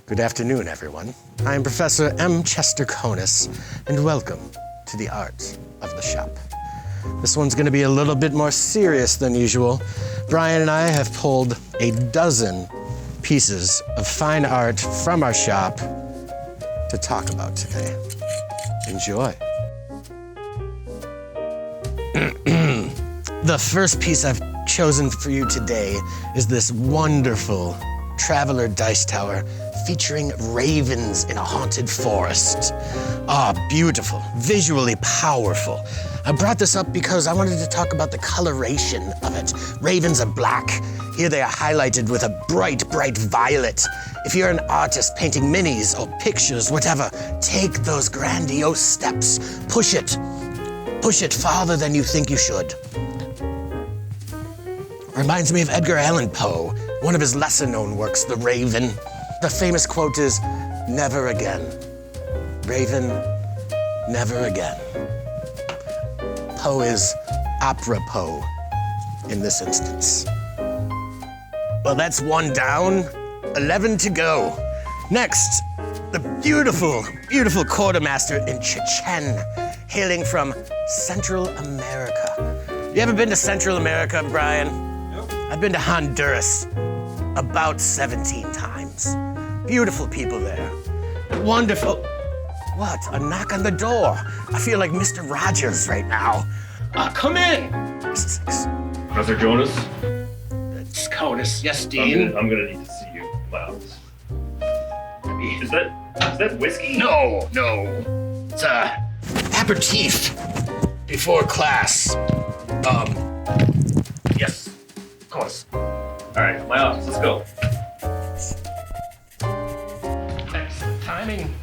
Good afternoon, everyone. I am Professor M. Chester Conus, and welcome to the Art of the Shop. This one's gonna be a little bit more serious than usual. Brian and I have pulled a dozen pieces of fine art from our shop to talk about today. Enjoy. The first piece I've chosen for you today is this wonderful traveler dice tower featuring ravens in a haunted forest. Ah, beautiful, visually powerful. I brought this up because I wanted to talk about the coloration of it. Ravens are black. Here they are highlighted with a bright, bright violet. If you're an artist painting minis or pictures, whatever, take those grandiose steps. Push it. Push it farther than you think you should. Reminds me of Edgar Allan Poe, one of his lesser-known works, The Raven. The famous quote is, "Never again. Raven, never again." Poe is apropos in this instance. Well, that's one down, 11 to go. Next, the beautiful, beautiful quartermaster in Chechen, hailing from Central America. You ever been to Central America, Brian? I've been to Honduras about 17 times. Beautiful people there. Wonderful. What? A knock on the door. I feel like Mr. Rogers right now. Come in. Professor Jonas? It's Conus. Yes, Dean. I'm gonna need to see you in my office. Is that whiskey? No. It's aperitif before class. Yes, of course. All right, my office, let's go. Excellent timing.